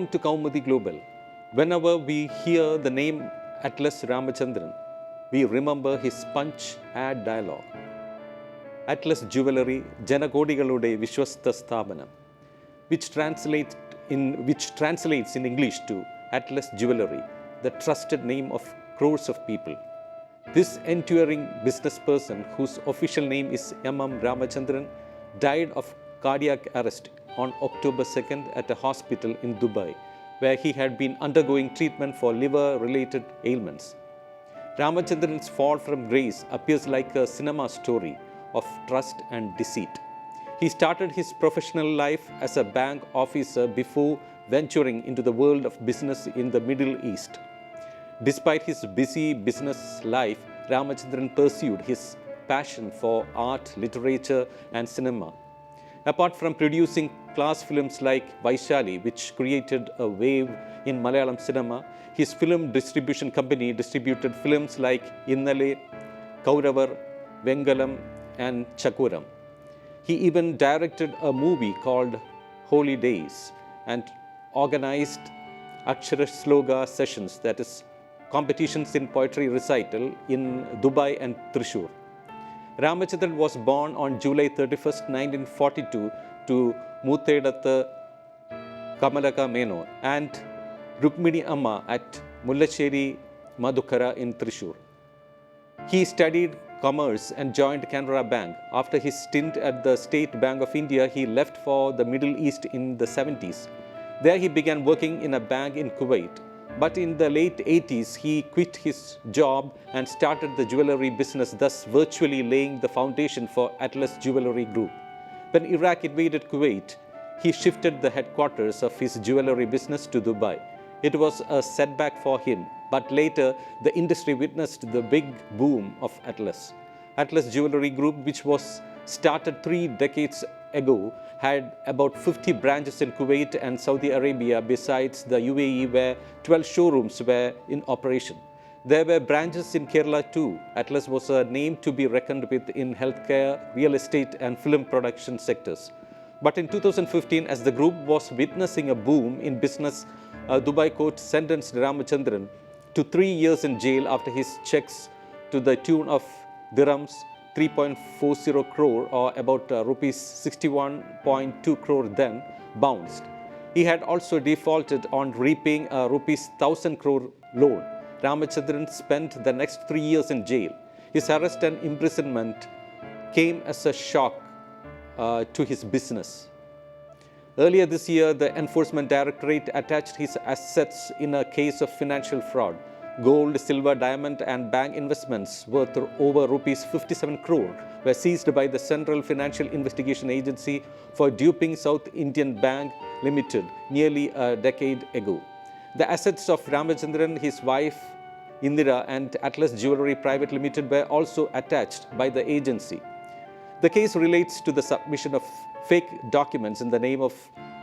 Welcome to Kaumudi Global. Whenever we hear the name Atlas Ramachandran, we remember his punch ad dialogue. Atlas Jewelry, Janakodigalude Vishwastha Sthapanam, which translates in English to Atlas Jewelry, the trusted name of crores of people. This enduring business person, whose official name is M.M. Ramachandran, died of cardiac arrest on October 2nd at a hospital in Dubai, where he had been undergoing treatment for liver-related ailments. Ramachandran's fall from grace appears like a cinema story of trust and deceit. He started his professional life as a bank officer before venturing into the world of business in the Middle East. Despite his busy business life, Ramachandran pursued his passion for art, literature, and cinema. Apart from producing class films like Vaishali, which created a wave in Malayalam cinema, his film distribution company distributed films like Innale, Kauravar, Vengalam, and Chakuram. He even directed a movie called Holy Days and organized Akshara Sloga sessions, that is, competitions in poetry recital in Dubai and Thrissur. Ramachandran was born on July 31st, 1942 to Muthedatha Kamalaka Menon and Rukmini Amma at Mullacheri Madhukara in Thrissur. He studied commerce and joined Canara Bank. After his stint at the State Bank of India, he left for the Middle East in the 70s. There he began working in a bank in Kuwait. But in the late 80s, he quit his job and started the jewelry business, thus virtually laying the foundation for Atlas Jewelry Group. When Iraq invaded Kuwait, he shifted the headquarters of his jewelry business to Dubai. It was a setback for him, but later the industry witnessed the big boom of Atlas. Atlas Jewelry Group, which was started 3 decades ago, had about 50 branches in Kuwait and Saudi Arabia, besides the UAE, where 12 showrooms were in operation. There were branches in Kerala too. Atlas was a name to be reckoned with in healthcare, real estate, and film production sectors. But in 2015, as the group was witnessing a boom in business, a Dubai court sentenced Ramachandran to 3 years in jail after his checks to the tune of dirhams 3.40 crore or about rupees 61.2 crore then bounced. He had also defaulted on repaying a rupees 1,000 crore loan. Ramachandran spent the next 3 years in jail. His arrest and imprisonment came as a shock to his business. Earlier this year, the Enforcement Directorate attached his assets in a case of financial fraud. Gold, silver, diamond, and bank investments worth over rupees 57 crore were seized by the Central Financial Investigation Agency for duping South Indian Bank Limited nearly a decade ago. The assets of Ramachandran, his wife Indira, and Atlas Jewelry Private Limited were also attached by the agency. The case relates to the submission of fake documents in the name of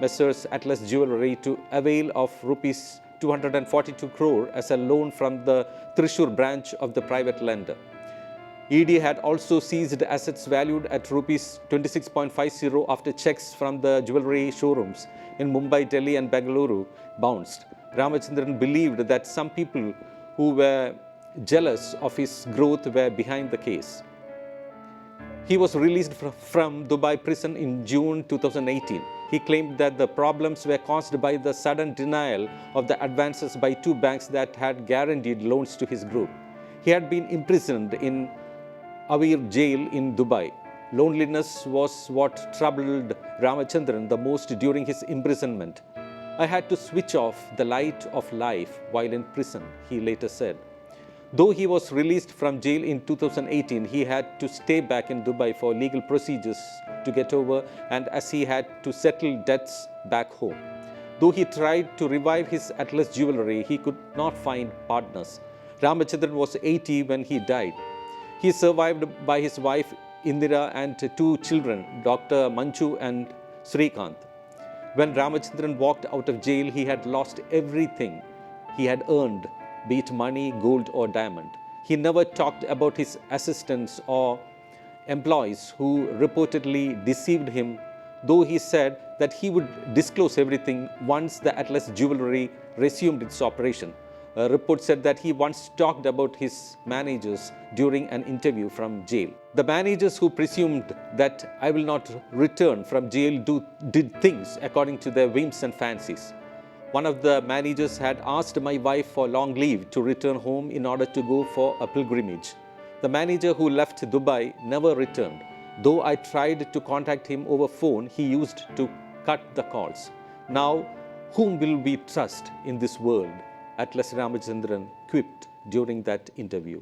Messrs. Atlas Jewelry to avail of rupees 242 crore as a loan from the Thrissur branch of the private lender. ED had also seized assets valued at rupees 26.50 after checks from the jewelry showrooms in Mumbai, Delhi, and Bengaluru bounced. Ramachandran believed that some people who were jealous of his growth were behind the case. He was released from Dubai prison in June 2018. He claimed that the problems were caused by the sudden denial of the advances by 2 banks that had guaranteed loans to his group. He had been imprisoned in Awir jail in Dubai. Loneliness was what troubled Ramachandran the most during his imprisonment. "I had to switch off the light of life while in prison," he later said. Though he was released from jail in 2018, he had to stay back in Dubai for legal procedures to get over, and as he had to settle debts back home. Though he tried to revive his Atlas Jewelry, he could not find partners. Ramachandran was 80 when he died. He is survived by his wife Indira and 2 children, Dr. Manchu and Srikanth. When Ramachandran walked out of jail, he had lost everything he had earned, be it money, gold, or diamond. He never talked about his assistants or employees who reportedly deceived him, though he said that he would disclose everything once the Atlas Jewelry resumed its operation. A report said that he once talked about his managers during an interview from jail. The managers who presumed that I will not return from jail did things according to their whims and fancies. One of the managers had asked my wife for long leave to return home in order to go for a pilgrimage. The manager who left Dubai never returned. Though I tried to contact him over phone, he used to cut the calls. Now, whom will we trust in this world? Atlas Ramachandran quipped during that interview.